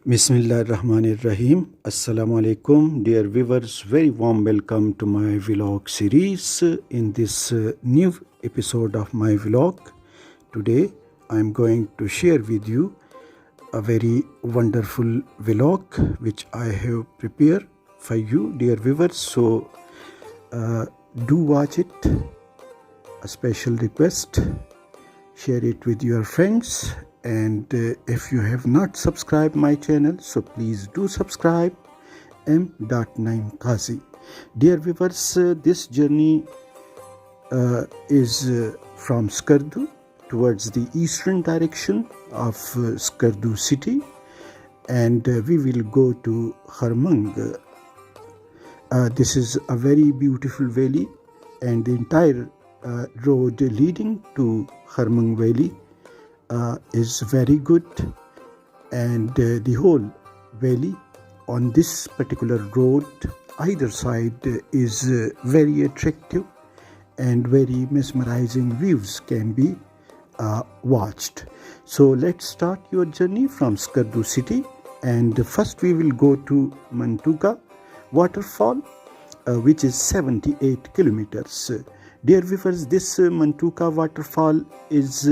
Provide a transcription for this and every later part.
Bismillahirrahmanirrahim. Assalamu alaikum. Dear viewers, very warm welcome to my vlog series. In this new episode of my vlog, today I am going to share with you a very wonderful vlog which I have prepared for you, dear viewers. So do watch it. A special request, share it with your friends, and if you have not subscribed my channel, so please do subscribe. M.9 Qazi. Dear viewers, this journey is from Skardu towards the eastern direction of Skardu city, and we will go to Kharmang. This is a very beautiful valley, and the entire road leading to Kharmang valley is very good, and the whole valley on this particular road, either side, is very attractive, and very mesmerizing views can be watched. So let's start your journey from Skardu city, and first we will go to Manthoka waterfall, which is 78 kilometers. Dear viewers, this Manthoka waterfall is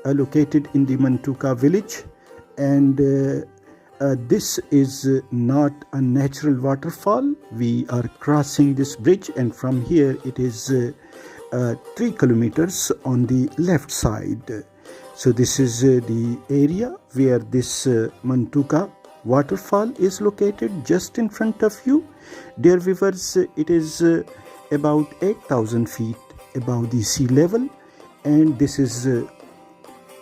located in the Manthoka village, and this is not a natural waterfall. We are crossing this bridge, and from here it is 3 kilometers on the left side. So this is the area where this Manthoka waterfall is located, just in front of you. Dear viewers, it is about 8,000 feet above the sea level, and this is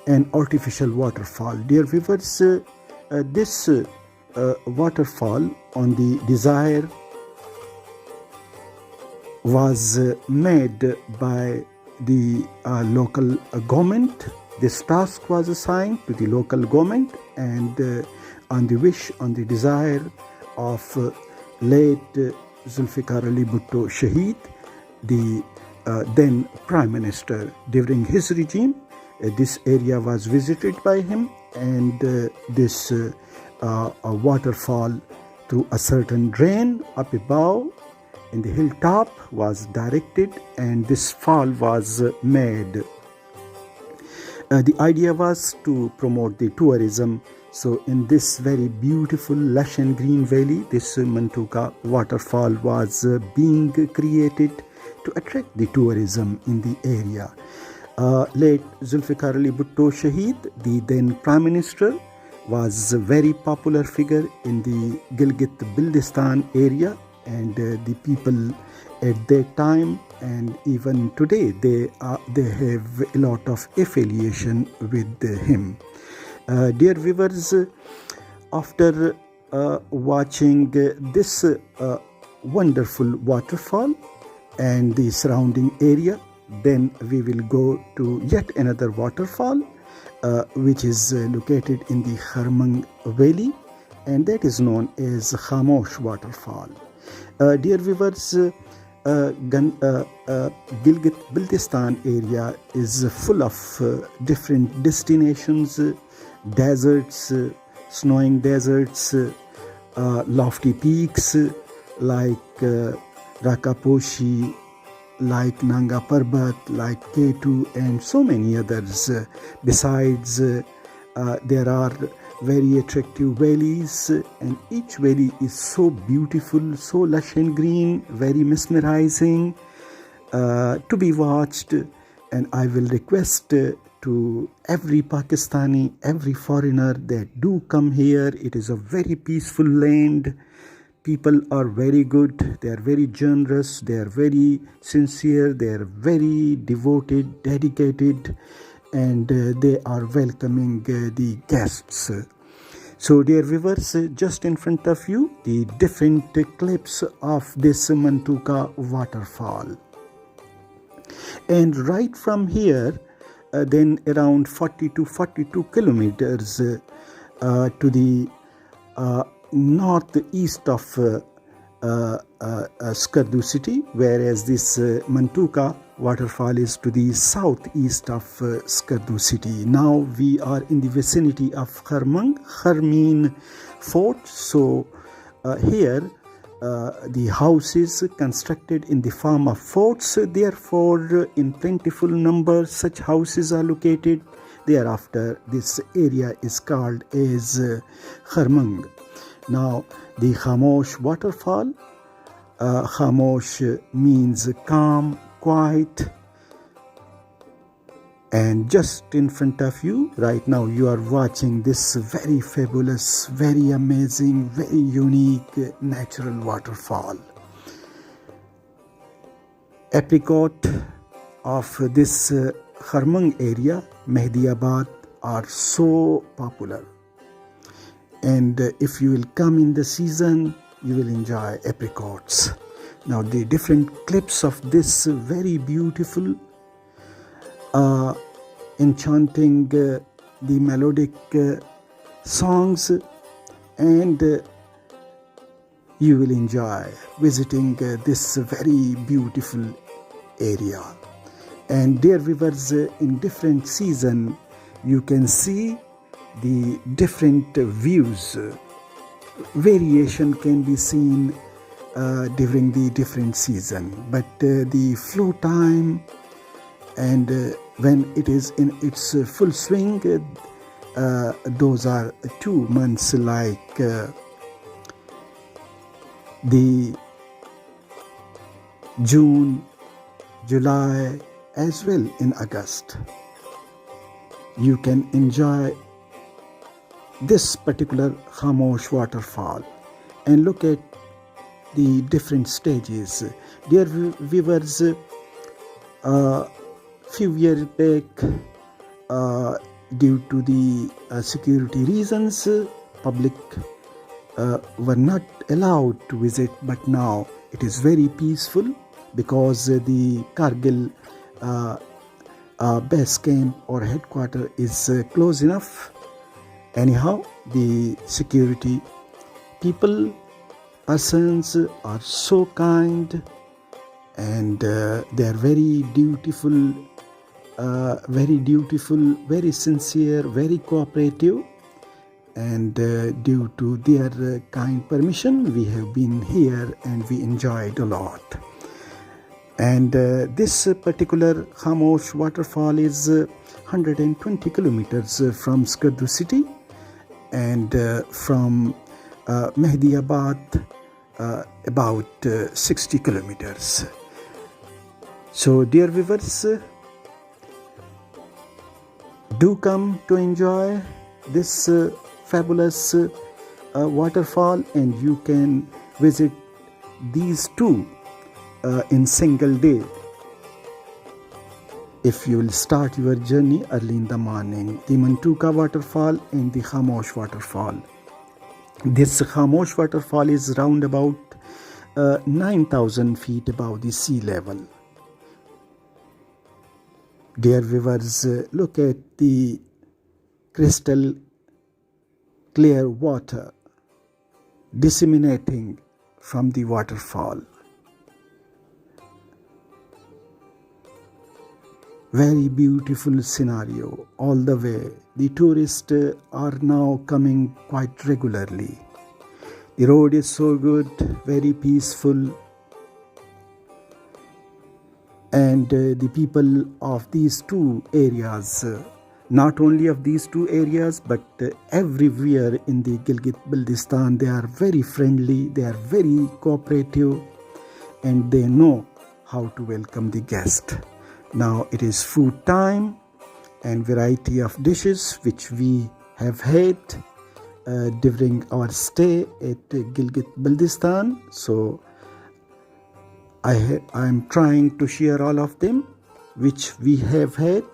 an artificial waterfall. Dear viewers, this waterfall on the Desire was made by the local government. This task was assigned to the local government, and on the wish, on the desire of late Zulfikar Ali Bhutto Shaheed, the then Prime Minister. During his regime, this area was visited by him, and this waterfall through a certain drain up above in the hilltop was directed, and this fall was made. The idea was to promote the tourism. So in this very beautiful lush and green valley, this Manthoka waterfall was being created to attract the tourism in the area. Late Zulfikar Ali Bhutto Shaheed, the then Prime Minister, was a very popular figure in the Gilgit Baltistan area, and the people at that time and even today, they have a lot of affiliation with him. Dear viewers, after watching this wonderful waterfall and the surrounding area, then we will go to yet another waterfall which is located in the Kharmang valley, and that is known as Khamosh waterfall. Dear viewers, Gilgit Baltistan area is full of different destinations, deserts, snowing deserts, lofty peaks like Rakaposhi, like Nanga Parbat, like K2, and so many others. Besides, there are very attractive valleys, and each valley is so beautiful, so lush and green, very mesmerizing to be watched. And I will request to every Pakistani, every foreigner, that do come here. It is a very peaceful land. People are very good, they are very generous, they are very sincere, they are very devoted, dedicated, and they are welcoming the guests. So dear viewers, just in front of you, the different clips of this Manthoka waterfall. And right from here, then around 40 to 42 kilometers to the northeast of Skardu city, whereas this Manthoka waterfall is to the southeast of Skardu city. Now we are in the vicinity of Kharmang fort. So here the houses constructed in the form of forts, therefore in plentiful numbers such houses are located. Thereafter this area is called as Kharmang. Now the Khamosh waterfall, Khamosh means calm, quiet, and just in front of you right now you are watching this very fabulous, very amazing, very unique natural waterfall. Apricot of this Kharmang area, Mehdiabad, are so popular, and if you will come in the season you will enjoy apricots. Now the different clips of this very beautiful enchanting the melodic songs, and you will enjoy visiting this very beautiful area. And dear viewers, in different season you can see the different views. Variation can be seen during the different season, but the flow time and when it is in its full swing, those are 2 months, like the June, July, as well in August. You can enjoy this particular Khamosh waterfall and look at the different stages. Dear viewers, few years back, due to the security reasons, public were not allowed to visit, but now it is very peaceful because the Kargil base camp or headquarter is close enough. Anyhow, the security persons are so kind, and they are very dutiful, very sincere, very cooperative, and due to their kind permission we have been here and we enjoyed a lot. And this particular Khamosh waterfall is 120 kilometers from Skardu city, and from Mehdiabad about 60 kilometers. So dear viewers, do come to enjoy this fabulous waterfall, and you can visit these 2 in single day if you will start your journey early in the morning. The Manthoka waterfall and the Khamosh waterfall. This Khamosh waterfall is round about 9,000 feet above the sea level. Dear viewers, look at the crystal clear water disseminating from the waterfall. Very beautiful scenario all the way. The tourists are now coming quite regularly. The road is so good, very peaceful, and the people of these 2 areas, not only of these 2 areas but everywhere in the Gilgit Baltistan, they are very friendly, they are very cooperative, and they know how to welcome the guest. Now it is food time, and variety of dishes which we have had during our stay at Gilgit Baltistan. So I am trying to share all of them which we have had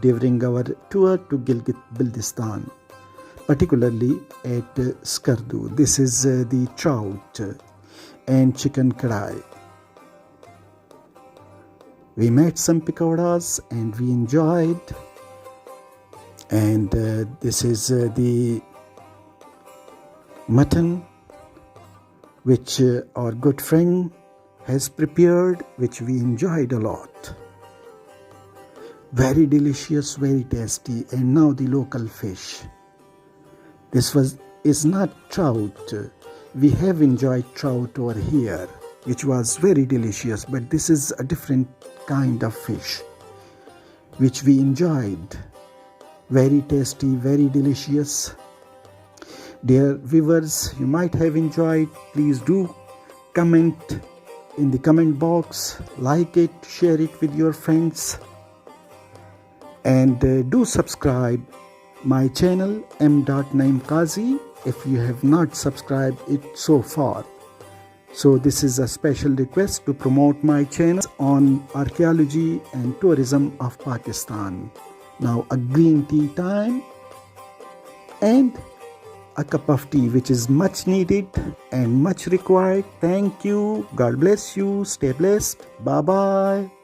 during our tour to Gilgit Baltistan, particularly at Skardu. This is the trout and chicken kadai. We made some pakoras and we enjoyed, and this is the mutton which our good friend has prepared, which we enjoyed a lot. Very delicious, very tasty. And now the local fish. This is not trout. We have enjoyed trout over here, which was very delicious, but this is a different kind of fish, which we enjoyed. Very tasty, very delicious. Dear viewers, you might have enjoyed. Please do comment in the comment box, like it, share it with your friends, and do subscribe my channel M.Naim Qazi if you have not subscribed it so far. So this is a special request to promote my channel on archaeology and tourism of Pakistan. Now a green tea time and a cup of tea, which is much needed and much required. Thank you. God bless you. Stay blessed. Bye bye.